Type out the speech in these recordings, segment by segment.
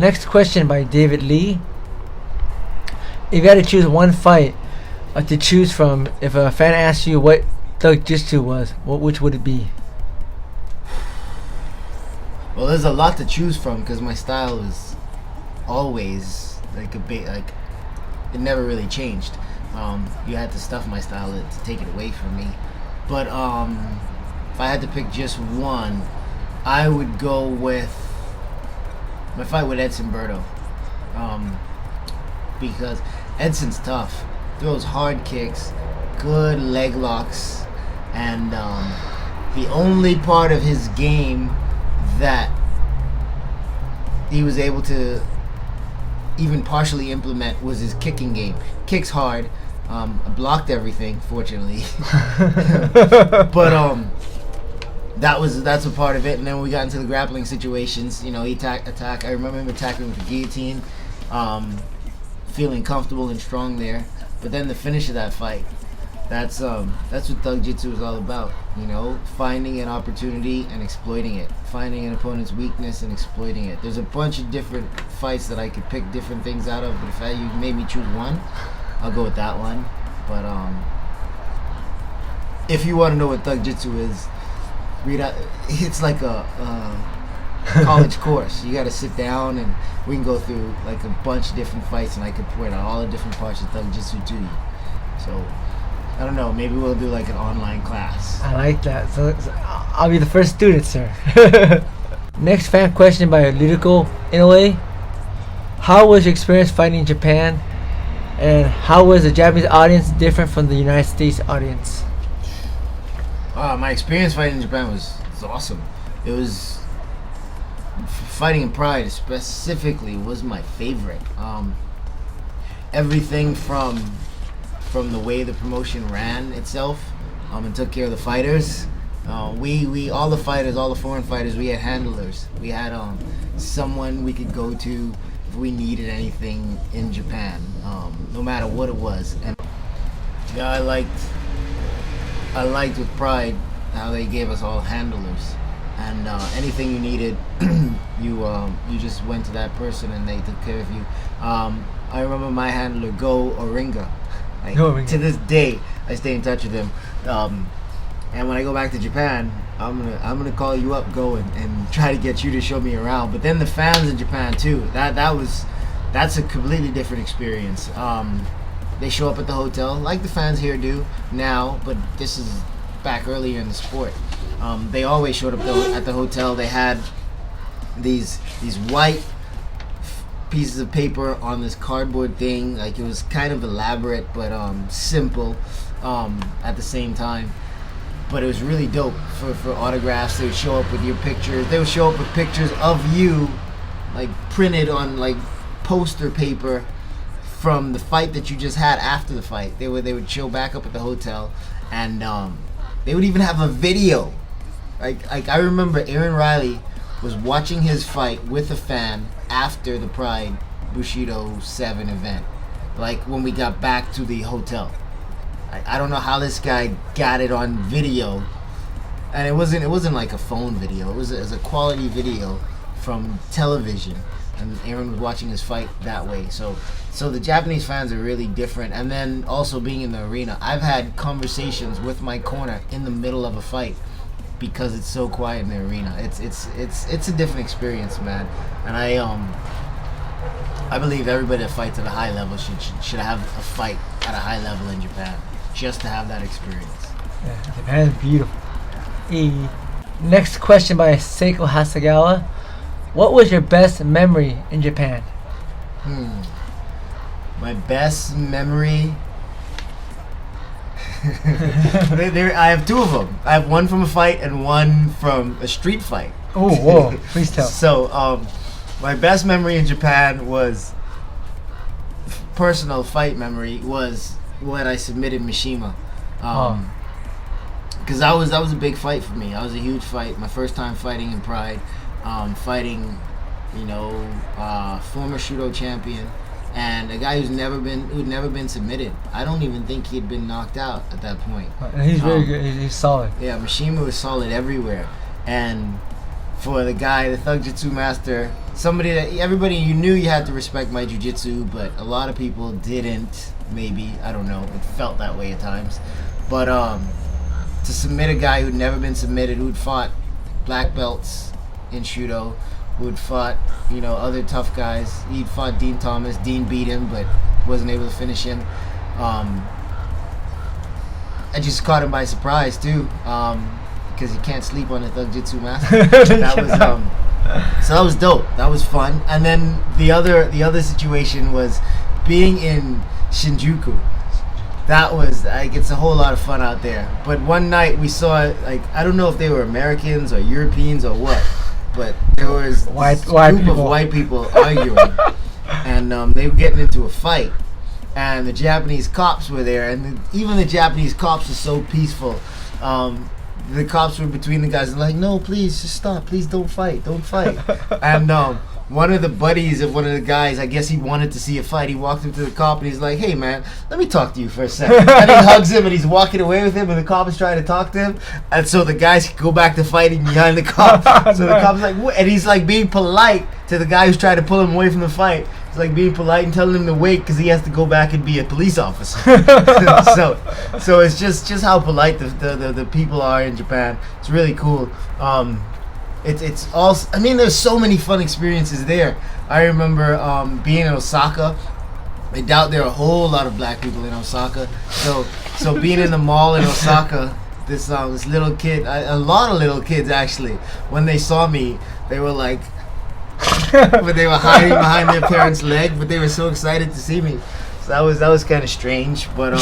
Next question by David Lee. If you had to choose one fight to choose from, if a fan asked you what Thug Jitsu was, which would it be? Well, there's a lot to choose from because my style is always like a bit like it never really changed. You had to stuff my style to take it away from me. But if I had to pick just one, I would go with my fight with Edson Berto. Because Edson's tough, throws hard kicks, good leg locks, and the only part of his game that he was able to even partially implement was his kicking game. Kicks hard. I blocked everything, fortunately. But that's a part of it. And then when we got into the grappling situations, he attack. I remember him attacking with the guillotine, feeling comfortable and strong there. But then the finish of that fight, that's what Thug Jitsu is all about. Finding an opportunity and exploiting it. Finding an opponent's weakness and exploiting it. There's a bunch of different fights that I could pick different things out of, but if you made me choose one, I'll go with that one. But if you want to know what Thug Jitsu is, read out. It's like a college course. You got to sit down and we can go through like a bunch of different fights, and I could point out all the different parts of Thug Jitsu to you. So I don't know. Maybe we'll do like an online class. I like that. So I'll be the first student, sir. Next fan question by Lyrical Inoue. How was your experience fighting in Japan? And how was the Japanese audience different from the United States audience? My experience fighting in Japan was awesome. It was fighting in Pride specifically was my favorite. Everything from the way the promotion ran itself and took care of the fighters. We all the fighters, all the foreign fighters, we had handlers. We had someone we could go to if we needed anything in Japan, no matter what it was. And yeah, I liked with Pride how they gave us all handlers, and anything you needed, you just went to that person and they took care of you. I remember my handler, Go Oringa. To this day, I stay in touch with him. And when I go back to Japan, I'm gonna call you up, Go, and try to get you to show me around. But then the fans in Japan too. That's a completely different experience. They show up at the hotel like the fans here do now, but this is back earlier in the sport. They always showed up at the hotel. They had these white pieces of paper on this cardboard thing. Like, it was kind of elaborate but simple at the same time. But it was really dope for autographs. They would show up with your pictures. They would show up with pictures of you, like printed on like poster paper from the fight that you just had after the fight. They would show back up at the hotel, and they would even have a video. Like I remember Aaron Riley was watching his fight with a fan after the Pride Bushido 7 event, like when we got back to the hotel. I don't know how this guy got it on video, and it wasn't like a phone video. It was a quality video from television, and Aaron was watching his fight that way. So the Japanese fans are really different. And then also being in the arena, I've had conversations with my corner in the middle of a fight because it's so quiet in the arena. It's a different experience, man. And I believe everybody that fights at a high level should have a fight at a high level in Japan, just to have that experience. Yeah, Japan is beautiful. Next question by Seiko Hasagawa. What was your best memory in Japan? My best memory... I have two of them. I have one from a fight and one from a street fight. Oh, whoa. Please tell. So, my best memory in Japan was... personal fight memory was when I submitted Mishima. Because that was a big fight for me. That was a huge fight. My first time fighting in Pride. Fighting, former Shudo champion, and a guy who'd never been submitted. I don't even think he had been knocked out at that point. And he's very good. He's solid. Yeah, Mishima was solid everywhere, and for the guy, the Thug Jitsu master, somebody that everybody you knew you had to respect my jiu-jitsu, but a lot of people didn't. Maybe, I don't know. It felt that way at times, but to submit a guy who'd never been submitted, who'd fought black belts in Shudo, who'd fought, other tough guys. He'd fought Dean Thomas. Dean beat him, but wasn't able to finish him. I just caught him by surprise too, because you can't sleep on a Thug Jitsu master. That was so that was dope. That was fun. And then the other situation was being in Shinjuku. That was it's a whole lot of fun out there. But one night we saw I don't know if they were Americans or Europeans or what, but there was a group of white people arguing, and they were getting into a fight. And the Japanese cops were there, and even the Japanese cops were so peaceful. The cops were between the guys and like, no, please, just stop. Please don't fight. And one of the buddies of one of the guys, I guess he wanted to see a fight. He walked up to the cop and he's like, hey, man, let me talk to you for a second. And he hugs him and he's walking away with him, and the cop is trying to talk to him. And so the guys go back to fighting behind the cop. So the cop's like, what? And he's like being polite to the guy who's trying to pull him away from the fight. It's like being polite and telling him to wait because he has to go back and be a police officer. so it's just how polite the people are in Japan. It's really cool. It's all. I mean, there's so many fun experiences there. I remember being in Osaka. I doubt there are a whole lot of black people in Osaka. So being in the mall in Osaka, this little kid, a lot of little kids actually, when they saw me, they were like. But they were hiding behind their parents' leg, but they were so excited to see me. So that was kind of strange, but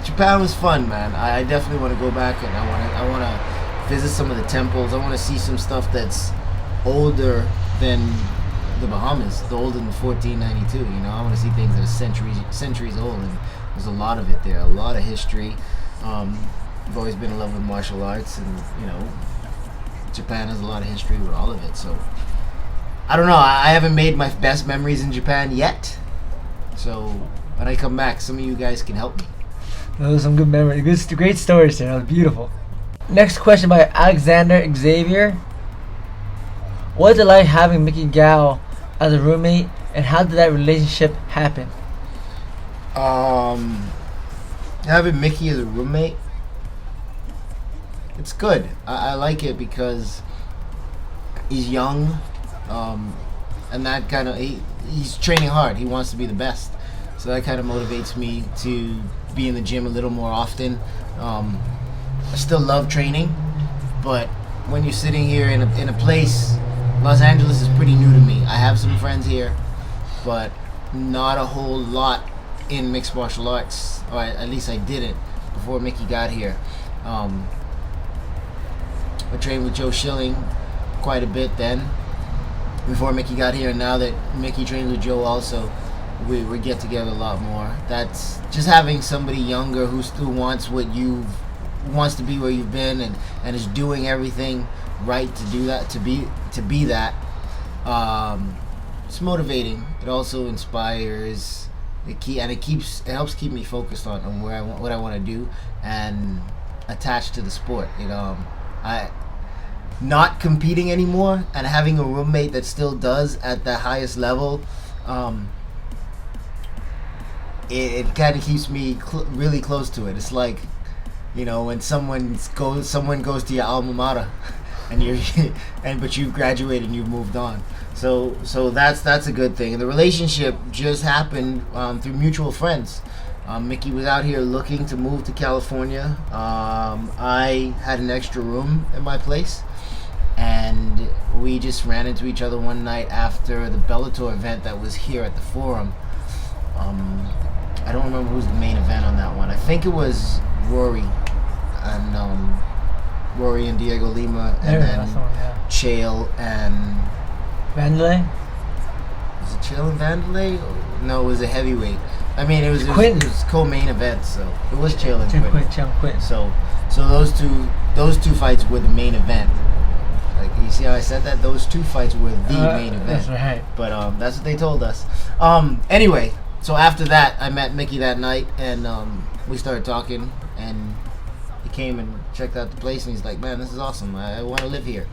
Japan was fun, man. I definitely want to go back, and I want to visit some of the temples. I want to see some stuff that's older than the Bahamas, older than 1492. I want to see things that are centuries old, and there's a lot of it there, a lot of history. I've always been in love with martial arts, and Japan has a lot of history with all of it. So I don't know. I haven't made my best memories in Japan yet. So when I come back, some of you guys can help me. Those are some good memories. Great stories there. That was beautiful. Next question by Alexander Xavier. What is it like having Mickey Gao as a roommate, and how did that relationship happen? Having Mickey as a roommate, it's good. I like it because he's young, and that kind of he's training hard. He wants to be the best, so that kind of motivates me to be in the gym a little more often. I still love training, but when you're sitting here in a place, Los Angeles is pretty new to me. I have some friends here, but not a whole lot in mixed martial arts, or at least I didn't before Mickey got here. I trained with Joe Schilling quite a bit then, before Mickey got here, and now that Mickey trains with Joe also, we get together a lot more. That's just having somebody younger who still wants wants to be where you've been, and is doing everything right to do that, to be that. It's motivating. It also inspires. It helps keep me focused on what I want to do, and attached to the sport. Not competing anymore, and having a roommate that still does at the highest level, it kind of keeps me really close to it. It's like, when someone goes to your alma mater, and but you've graduated and you've moved on. So that's a good thing. And the relationship just happened through mutual friends. Mickey was out here looking to move to California. I had an extra room in my place, and we just ran into each other one night after the Bellator event that was here at the Forum. I don't remember who was the main event on that one. I think it was Rory and Diego Lima, and then Chael and Vanderlei. Was it Chael and Vanderlei? No, it was a heavyweight. I mean, it was co-main event, so it was Chael and Quinn. So those two fights were the main event. Like, you see how I said that? Those two fights were the main event. That's right. But that's what they told us. Anyway, so after that, I met Mickey that night, and we started talking, and he came and checked out the place, and he's like, "Man, this is awesome. I want to live here."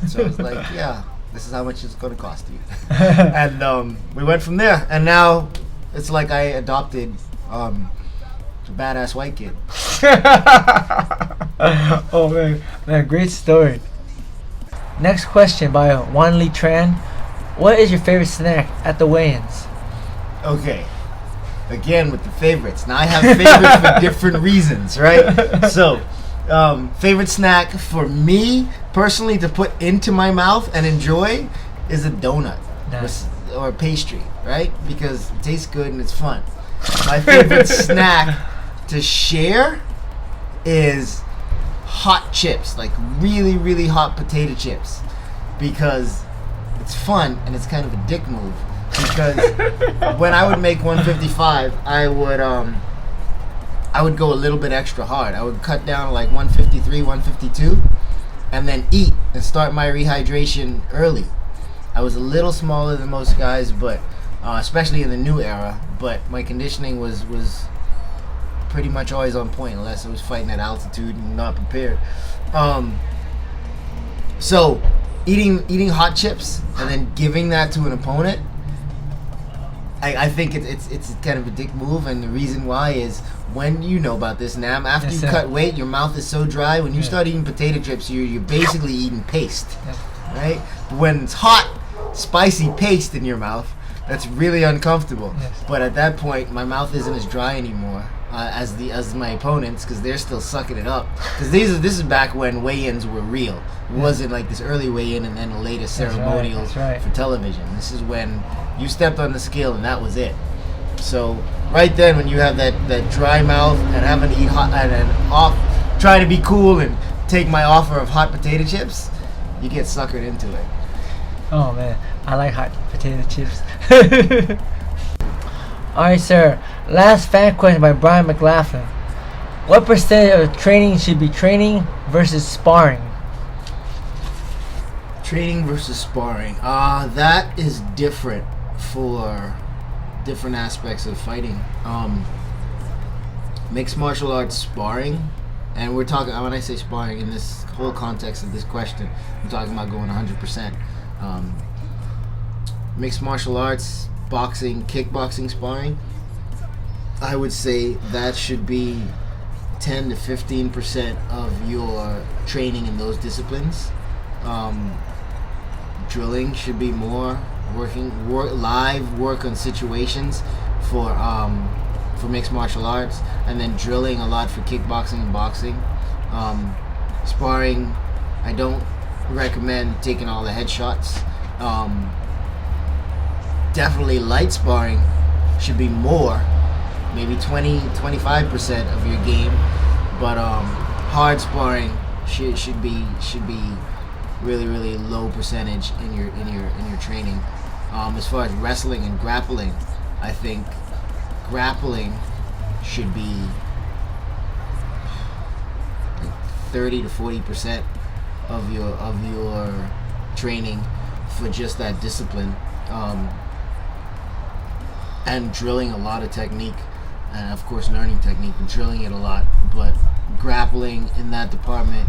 So I was like, "Yeah, this is how much it's going to cost you." And we went from there, and now it's like I adopted a badass white kid. Oh man, great story. Next question by Wan Lee Tran. What is your favorite snack at the weigh-ins? Okay. Again with the favorites. Now I have favorites for different reasons, right? So, favorite snack for me personally to put into my mouth and enjoy is a donut. Nice. Or pastry, right? Because it tastes good and it's fun. My favorite snack to share is hot chips, like really, really hot potato chips, because it's fun and it's kind of a dick move. Because when I would make 155, I would go a little bit extra hard. I would cut down like 153, 152, and then eat and start my rehydration early. I was a little smaller than most guys, but especially in the new era. But my conditioning was pretty much always on point, unless I was fighting at altitude and not prepared. So eating hot chips and then giving that to an opponent, I think it's kind of a dick move, and the reason why is when you know about this, Nam, after you cut weight, your mouth is so dry. When you start eating potato chips, you're basically eating paste, right? But when it's hot, spicy paste in your mouth, that's really uncomfortable. But at that point, my mouth isn't as dry anymore as my opponents, because they're still sucking it up. Because this is back when weigh-ins were real. It wasn't like this early weigh-in and then the latest ceremonial for television. This is when you stepped on the scale and that was it. So right then, when you have that dry mouth and having to eat hot and try to be cool and take my offer of hot potato chips, you get suckered into it. Oh man, I like hot potato chips. Alright, sir. Last fan question by Brian McLaughlin. What percentage of training should be training versus sparring? Training versus sparring. That is different for different aspects of fighting. Mixed martial arts sparring, and we're talking, when I say sparring in this whole context of this question, I'm talking about going 100%. Mixed martial arts, boxing, kickboxing sparring, I would say that should be 10 to 15% of your training in those disciplines. Drilling should be more live work on situations for mixed martial arts, and then drilling a lot for kickboxing and boxing. Sparring, I don't recommend taking all the headshots. Definitely light sparring should be more, maybe 20-25% of your game, but hard sparring should be really, really low percentage in your training. As far as wrestling and grappling, I think grappling should be like 30 to 40% of your training for just that discipline. And drilling a lot of technique, and of course learning technique, but drilling it a lot. But grappling in that department,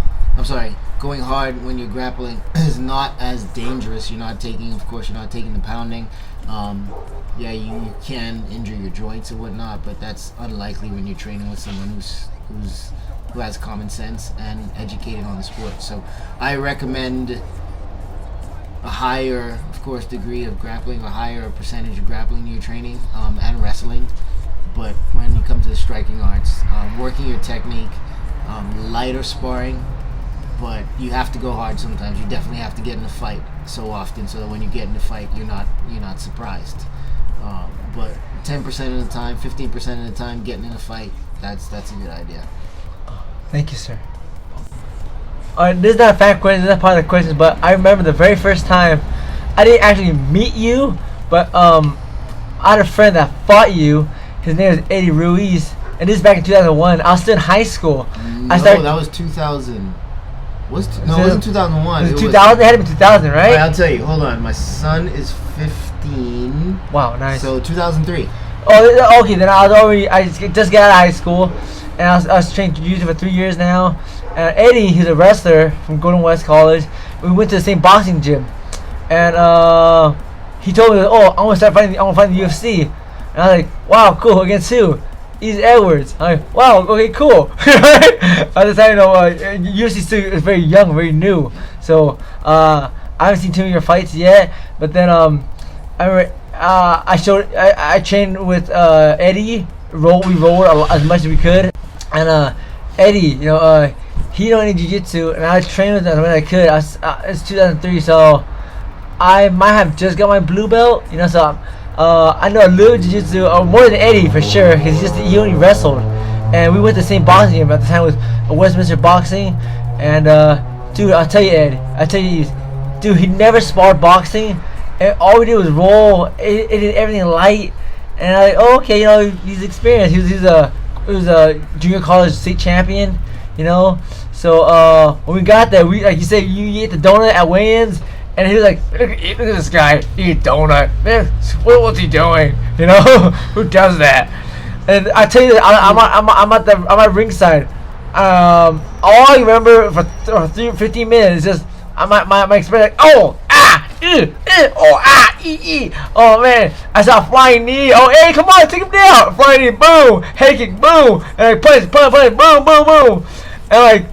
going hard when you're grappling is not as dangerous. You're not taking the pounding. You can injure your joints and whatnot, but that's unlikely when you're training with someone who has common sense and educated on the sport. So I recommend a higher, of course, degree of grappling, a higher percentage of grappling in your training, and wrestling. But when you come to the striking arts, working your technique, lighter sparring, but you have to go hard sometimes. You definitely have to get in a fight so often, so that when you get in a fight, you're not surprised. But 10% of the time, 15% of the time, getting in a fight, that's a good idea. Thank you, sir. This is not a fan question, this is not part of the questions, but I remember the very first time, I didn't actually meet you, but I had a friend that fought you. His name was Eddie Ruiz, and this is back in 2001. I was still in high school. That was 2000. It wasn't 2001. It was 2000. It had to be 2000, right? I'll tell you. Hold on. My son is 15. Wow, nice. So 2003. Oh, okay. Then I just got out of high school, and I was training jiu-jitsu for 3 years now. And Eddie, he's a wrestler from Golden West College. We went to the same boxing gym, and he told me, "Oh, I want to fight the UFC." And I was like, "Wow, cool. Against who?" Yves Edwards. I'm like, "Wow, okay, cool." At the time, UFC still is very young, very new. So I haven't seen too many of your fights yet. But then I trained with Eddie. We rolled as much as we could, and Eddie, he don't need jiu-jitsu, and I trained with him when I could. It's 2003, so I might have just got my blue belt, so I know a little jiu-jitsu, more than Eddie for sure, because he only wrestled. And we went to the same boxing gym at the time with Westminster Boxing. And dude, I'll tell you, Ed, dude, he never sparred boxing, and all we did was roll. It did everything light, and I like, oh, okay, he's experienced. He was a junior college state champion, So when we got there, like you said, you ate the donut at weigh-ins. And he was like, look at this guy, eat a donut. Man, what's he doing? Who does that? And I tell you, I'm at ringside. All I remember for 15 minutes is just my experience, like, oh, oh man, I saw a flying knee. Oh, hey, come on, take him down. Flying knee, boom, head kick, boom, and I punch, boom, boom, boom, and like.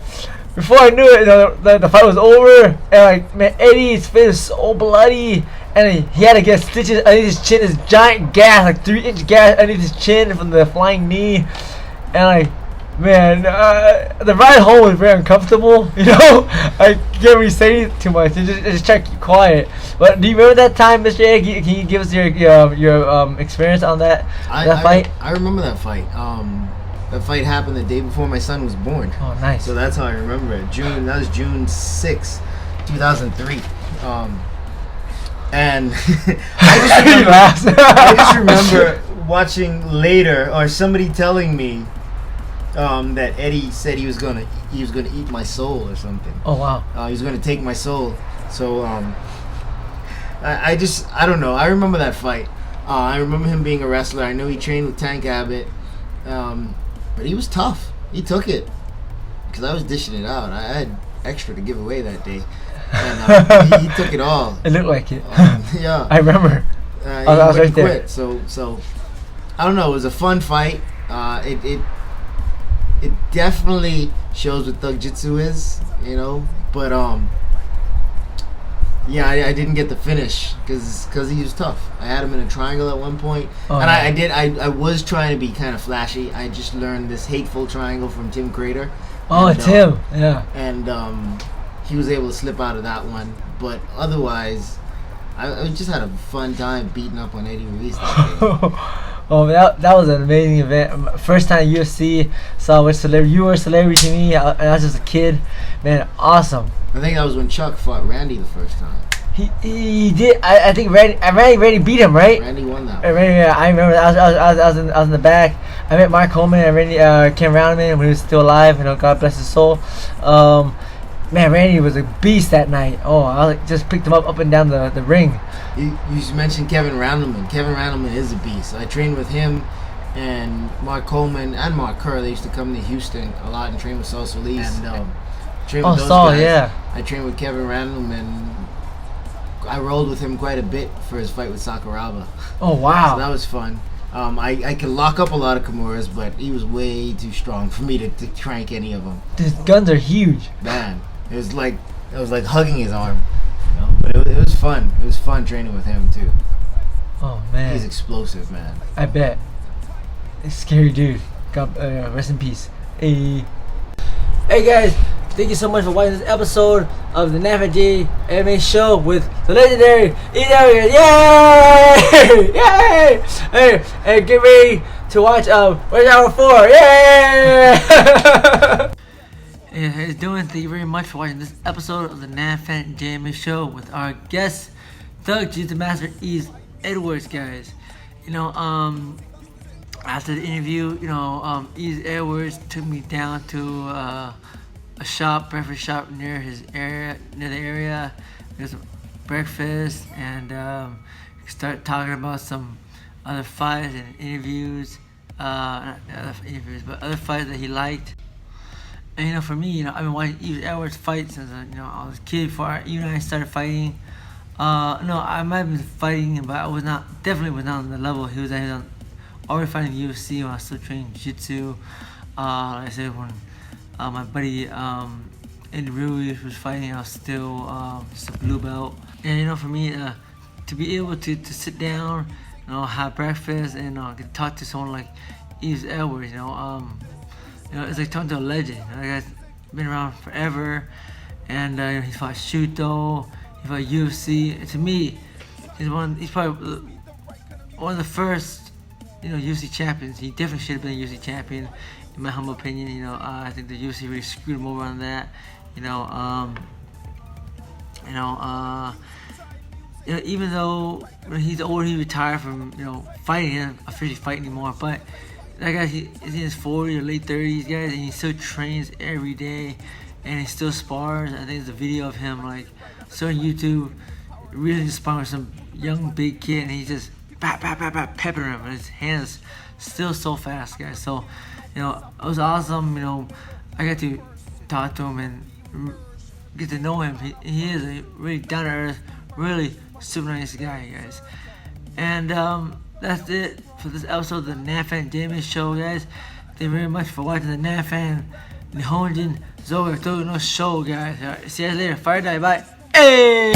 Before I knew it, the fight was over, and like, man, Eddie's face was so bloody, and he had to get stitches underneath his chin, this giant gash, like 3-inch gash underneath his chin from the flying knee, and like, man, the ride home was very uncomfortable, I can't really say too much, I just try to keep quiet. But do you remember that time, Mr. A? Can you give us your experience on that fight? I remember that fight. That fight happened the day before my son was born. Oh, nice. So that's how I remember it. That was June 6, 2003. And I just remember watching later, or somebody telling me that Eddie said he was gonna eat my soul or something. Oh, wow. He was gonna take my soul. So I don't know. I remember that fight. I remember him being a wrestler. I know he trained with Tank Abbott. But he was tough. He took it. Because I was dishing it out. I had extra to give away that day. And he took it all. It looked like it. Yeah. I remember. I was right there. So, I don't know. It was a fun fight. It definitely shows what Thug Jitsu is, But, yeah, I didn't get the finish because he was tough. I had him in a triangle at one point, and I was trying to be kind of flashy. I just learned this hateful triangle from Tim Crater. Oh, Tim, yeah. And he was able to slip out of that one, but otherwise, I just had a fun time beating up on Eddie Ruiz that day. Oh, that was an amazing event. First time UFC, saw which celebrity. You were a celebrity to me, and I was just a kid. Man, awesome. I think that was when Chuck fought Randy the first time. He did. I think Randy beat him, right? Randy won that. Randy, yeah, I remember. I was in the back. I met Mark Coleman and Randy came around me when he was still alive. God bless his soul. Man, Randy was a beast that night. Oh, I just picked him up and down the ring. You mentioned Kevin Randleman. Kevin Randleman is a beast. I trained with him and Mark Coleman and Mark Kerr. They used to come to Houston a lot and train with Saul Solis. And trained with those guys. Yeah. I trained with Kevin Randleman. I rolled with him quite a bit for his fight with Sakuraba. Oh, wow. So that was fun. I could lock up a lot of Kimuras, but he was way too strong for me to crank any of them. His guns are huge. Man, it was like hugging his arm. But it was fun. It was fun training with him too. Oh, man. He's explosive, man. I bet. It's a scary dude. God, rest in peace. Hey guys. Thank you so much for watching this episode of the Nam Phan JMMA Show with the legendary Yves Edwards. Yay! Yay! Hey, get ready to watch Rush Hour 4. Yay! Hey, how you doing? Thank you very much for watching this episode of the Nam Phan JMMA Show with our guest, Thug Jiu-Jitsu Master Yves Edwards, guys. After the interview, Yves Edwards took me down to a breakfast shop near the area. There's breakfast, and start talking about some other fights and interviews. not other interviews, but other fights that he liked. And for me, I've been watching Yves Edwards fight since I was a kid. Before even I started fighting. No, I might have been fighting, but I was not. Definitely was not on the level he was at. He was already fighting UFC when I was still training jiu-jitsu. Like I said, when my buddy Andy Ruiz was fighting, I was still just a blue belt. And for me, to be able to sit down, have breakfast, and get to talk to someone like Yves Edwards, it's like talking to a legend. That guy's been around forever, and he fought Shuto, he fought UFC. And to me, he's probably one of the first, UFC champions. He definitely should have been a UFC champion, in my humble opinion. I think the UFC really screwed him over on that. Even though he's older, he retired from fighting. He doesn't officially fight anymore, but that guy, he's in his 40s or late 30s, guys, and he still trains every day, and he still spars. I think there's a video of him still on YouTube, really just sparring with some young big kid, and he's just peppering him, and his hands still so fast, guys. So, it was awesome. I got to talk to him and get to know him. He is a really down to earth, really super nice guy, guys. And that's it for this episode of the Nam Phan JMMA Show, guys. Thank you very much for watching the Nam Phan Nihonjin Zoga no Show, guys. Alright, see you guys later. Fire die, bye. Hey!